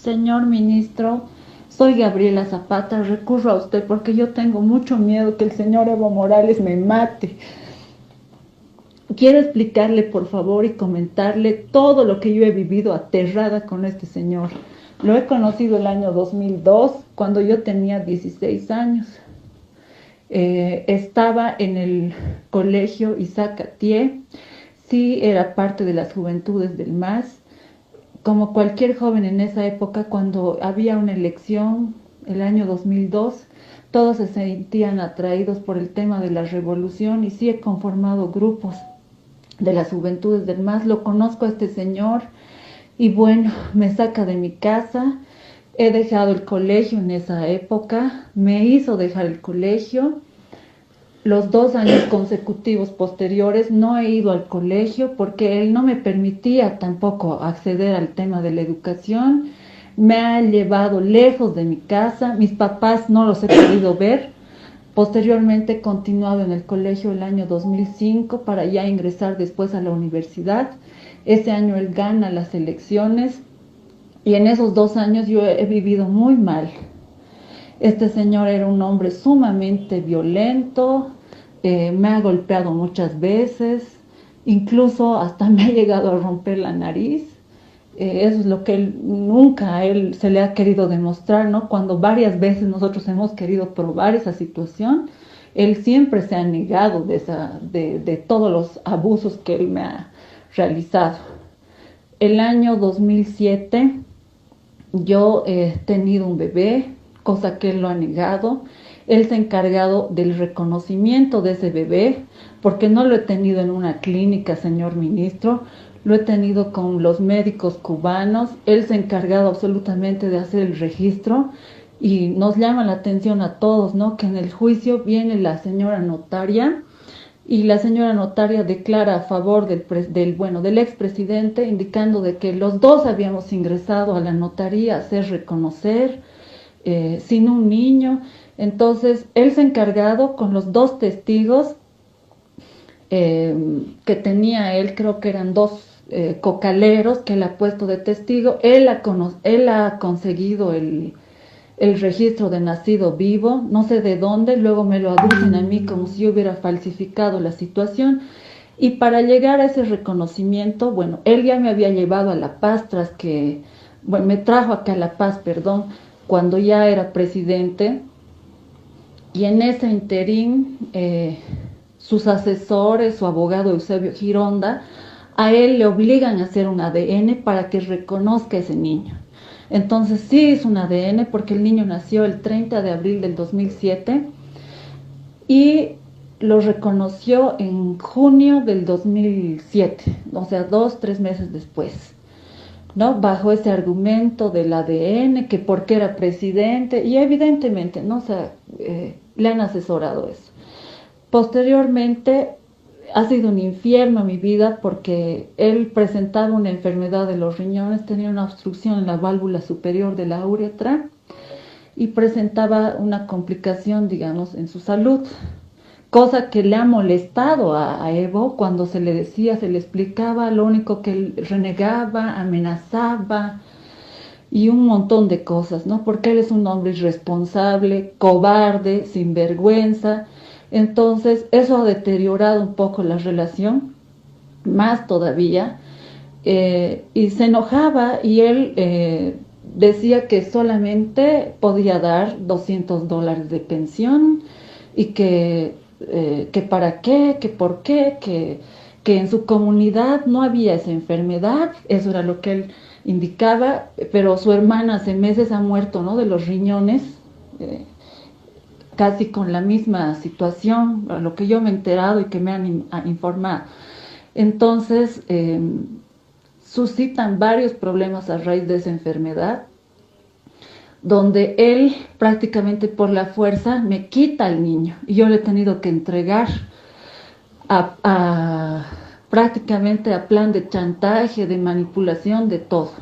Señor ministro, soy Gabriela Zapata, recurro a usted porque yo tengo mucho miedo que el señor Evo Morales me mate. Quiero explicarle, por favor, y comentarle todo lo que yo he vivido aterrada con este señor. Lo he conocido el año 2002, cuando yo tenía 16 años. Estaba en el colegio Isaac Atié, sí era parte de las juventudes del MAS. Como cualquier joven en esa época, cuando había una elección, el año 2002, todos se sentían atraídos por el tema de la revolución y sí he conformado grupos de las juventudes del MAS. Lo conozco a este señor y bueno, me saca de mi casa. He dejado el colegio en esa época, me hizo dejar el colegio. Los 2 años consecutivos posteriores no he ido al colegio porque él no me permitía tampoco acceder al tema de la educación. Me ha llevado lejos de mi casa, mis papás no los he podido ver. Posteriormente he continuado en el colegio el año 2005 para ya ingresar después a la universidad. Ese año él gana las elecciones y en esos 2 años yo he vivido muy mal. Este señor era un hombre sumamente violento, me ha golpeado muchas veces, incluso hasta me ha llegado a romper la nariz. Eso es lo que él, nunca a él se le ha querido demostrar, ¿no? Cuando varias veces nosotros hemos querido probar esa situación, él siempre se ha negado de todos los abusos que él me ha realizado. El año 2007 yo he tenido un bebé, cosa que él lo ha negado. Él se ha encargado del reconocimiento de ese bebé, porque no lo he tenido en una clínica, señor ministro, lo he tenido con los médicos cubanos. Él se ha encargado absolutamente de hacer el registro y nos llama la atención a todos, ¿no? Que en el juicio viene la señora notaria y la señora notaria declara a favor del expresidente, indicando de que los dos habíamos ingresado a la notaría a hacer reconocer sin un niño. Entonces, él se ha encargado con los dos testigos que tenía él, creo que eran dos cocaleros que él ha puesto de testigo. Él ha conseguido el registro de nacido vivo, no sé de dónde, luego me lo aducen a mí como si yo hubiera falsificado la situación. Y para llegar a ese reconocimiento, bueno, él ya me había llevado a La Paz me trajo acá a La Paz, perdón, cuando ya era presidente. Y en ese interín, sus asesores, su abogado Eusebio Gironda, a él le obligan a hacer un ADN para que reconozca a ese niño. Entonces sí hizo un ADN porque el niño nació el 30 de abril del 2007 y lo reconoció en junio del 2007, o sea, 2, 3 meses después, ¿no? Bajo ese argumento del ADN, que porque era presidente, y evidentemente, ¿no? O sea, le han asesorado eso. Posteriormente, ha sido un infierno mi vida porque él presentaba una enfermedad de los riñones, tenía una obstrucción en la válvula superior de la uretra y presentaba una complicación, digamos, en su salud. Cosa que le ha molestado a Evo cuando se le decía, se le explicaba, lo único que él renegaba, amenazaba y un montón de cosas, ¿no? Porque él es un hombre irresponsable, cobarde, sinvergüenza. Entonces eso ha deteriorado un poco la relación, más todavía, y se enojaba y él decía que solamente podía dar $200 de pensión y que para qué, que por qué, que en su comunidad no había esa enfermedad. Eso era lo que él indicaba, pero su hermana hace meses ha muerto, ¿no? De los riñones, casi con la misma situación, a lo que yo me he enterado y que me han informado. Entonces, suscitan varios problemas a raíz de esa enfermedad, donde él prácticamente por la fuerza me quita al niño y yo le he tenido que entregar prácticamente a plan de chantaje, de manipulación, de todo.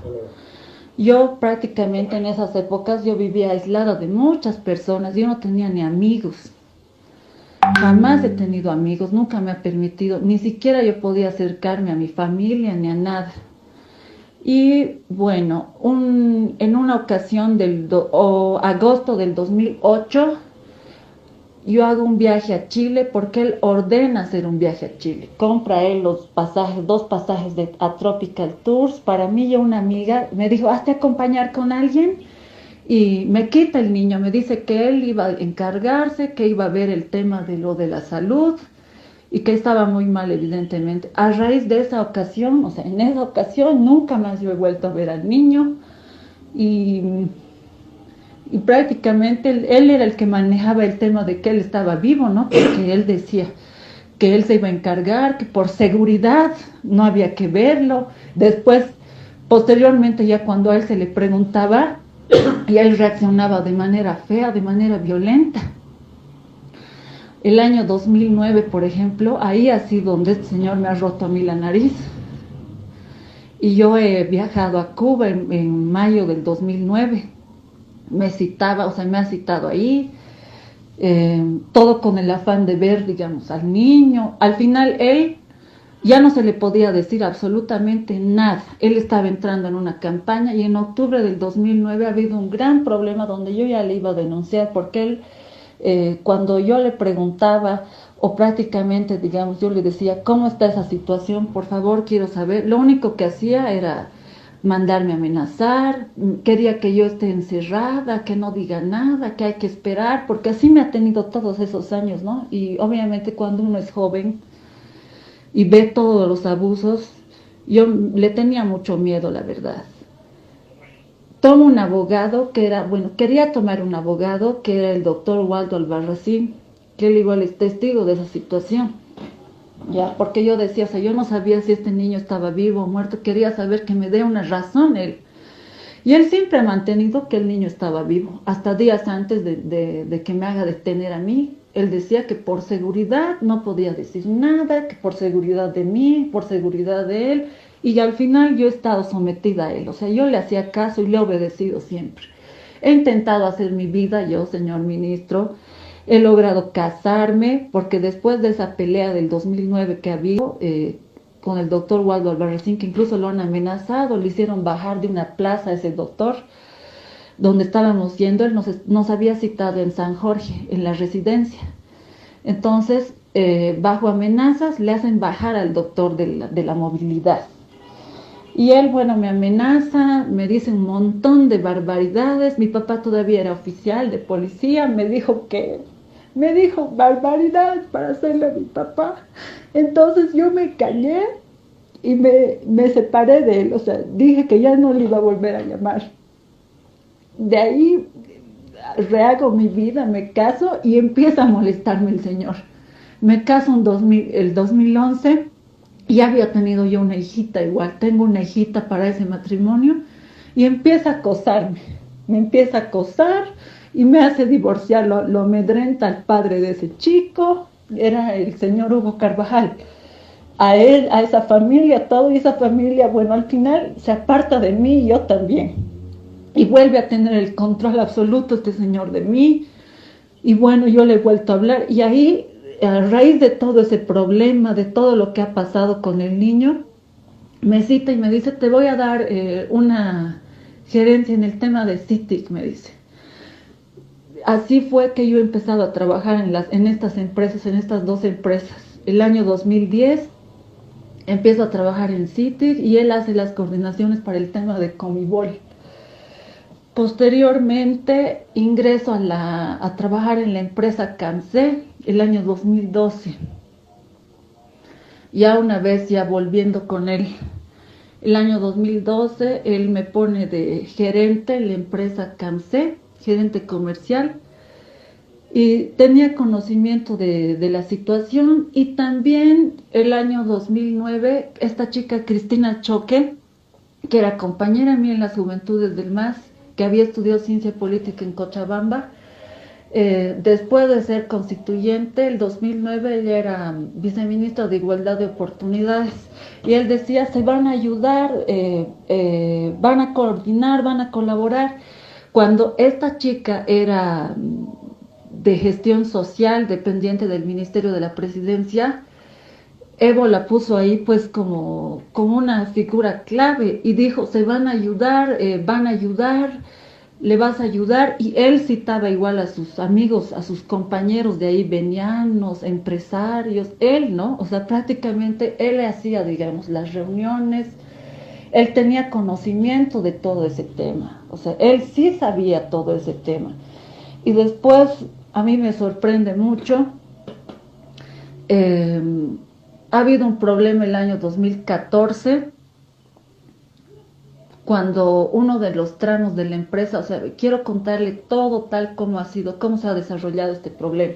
Yo prácticamente en esas épocas yo vivía aislada de muchas personas, yo no tenía ni amigos, jamás he tenido amigos, nunca me ha permitido, ni siquiera yo podía acercarme a mi familia ni a nada. Y bueno, en una ocasión agosto del 2008, yo hago un viaje a Chile porque él ordena hacer un viaje a Chile. Compra él los pasajes, 2 pasajes a Tropical Tours. Para mí y una amiga me dijo, hazte acompañar con alguien. Y me quita el niño, me dice que él iba a encargarse, que iba a ver el tema de lo de la salud y que estaba muy mal, evidentemente. A raíz de esa ocasión, o sea, en esa ocasión nunca más yo he vuelto a ver al niño y, y prácticamente él era el que manejaba el tema de que él estaba vivo, ¿no? Porque él decía que él se iba a encargar, que por seguridad no había que verlo. Después, posteriormente, ya cuando a él se le preguntaba, y él reaccionaba de manera fea, de manera violenta. El año 2009, por ejemplo, ahí ha sido donde este señor me ha roto a mí la nariz. Y yo he viajado a Cuba en mayo del 2009. Me ha citado ahí, todo con el afán de ver, digamos, al niño. Al final él ya no se le podía decir absolutamente nada. Él estaba entrando en una campaña y en octubre del 2009 ha habido un gran problema donde yo ya le iba a denunciar porque él, cuando yo le preguntaba o prácticamente, digamos, yo le decía, ¿cómo está esa situación? Por favor, quiero saber. Lo único que hacía era mandarme a amenazar, quería que yo esté encerrada, que no diga nada, que hay que esperar, porque así me ha tenido todos esos años, ¿no? Y obviamente cuando uno es joven y ve todos los abusos, yo le tenía mucho miedo, la verdad. Tomo un abogado quería tomar un abogado que era el doctor Waldo Albarracín, que él igual es testigo de esa situación. Ya, porque yo decía, o sea, yo no sabía si este niño estaba vivo o muerto, quería saber que me dé una razón él. Y él siempre ha mantenido que el niño estaba vivo, hasta días antes de que me haga detener a mí. Él decía que por seguridad no podía decir nada, que por seguridad de mí, por seguridad de él, y al final yo he estado sometida a él, o sea, yo le hacía caso y le he obedecido siempre. He intentado hacer mi vida, yo, señor ministro, he logrado casarme, porque después de esa pelea del 2009 que ha habido con el doctor Waldo Albarracín, que incluso lo han amenazado, le hicieron bajar de una plaza a ese doctor, donde estábamos yendo, él nos había citado en San Jorge, en la residencia. Entonces, bajo amenazas, le hacen bajar al doctor de la movilidad. Y él, bueno, me amenaza, me dice un montón de barbaridades. Mi papá todavía era oficial de policía, me dijo barbaridades para hacerle a mi papá. Entonces yo me callé y me separé de él, o sea, dije que ya no le iba a volver a llamar. De ahí rehago mi vida, me caso y empieza a molestarme el señor. Me caso el 2011 y había tenido yo una hijita igual, tengo una hijita para ese matrimonio y empieza a acosarme, me empieza a acosar y me hace divorciar, lo amedrenta al padre de ese chico, era el señor Hugo Carvajal. A él, a esa familia, todo, y esa familia, bueno, al final se aparta de mí y yo también. Y vuelve a tener el control absoluto este señor de mí. Y bueno, yo le he vuelto a hablar. Y ahí, a raíz de todo ese problema, de todo lo que ha pasado con el niño, me cita y me dice, te voy a dar una gerencia en el tema de CITIC, me dice. Así fue que yo he empezado a trabajar en estas empresas, en estas 2 empresas. El año 2010 empiezo a trabajar en CITIC y él hace las coordinaciones para el tema de Comibol. Posteriormente ingreso a trabajar en la empresa CAMSE el año 2012. Ya una vez ya volviendo con él, el año 2012 él me pone de gerente en la empresa CAMSE, gerente comercial, y tenía conocimiento de la situación. Y también el año 2009 esta chica Cristina Choque, que era compañera mía en las Juventudes del MAS, que había estudiado ciencia política en Cochabamba, después de ser constituyente, el 2009 ella era viceministra de Igualdad de Oportunidades, y él decía, se van a ayudar, van a coordinar, van a colaborar. Cuando esta chica era de gestión social, dependiente del Ministerio de la Presidencia, Evo la puso ahí pues como una figura clave y dijo, se van a ayudar, le vas a ayudar. Y él citaba igual a sus amigos, a sus compañeros de ahí, venianos, empresarios, él, ¿no? O sea, prácticamente él hacía, digamos, las reuniones, él tenía conocimiento de todo ese tema, o sea, él sí sabía todo ese tema. Y después a mí me sorprende mucho. eh, ha habido un problema el año 2014 cuando uno de los tramos de la empresa, o sea, quiero contarle todo tal como ha sido, cómo se ha desarrollado este problema.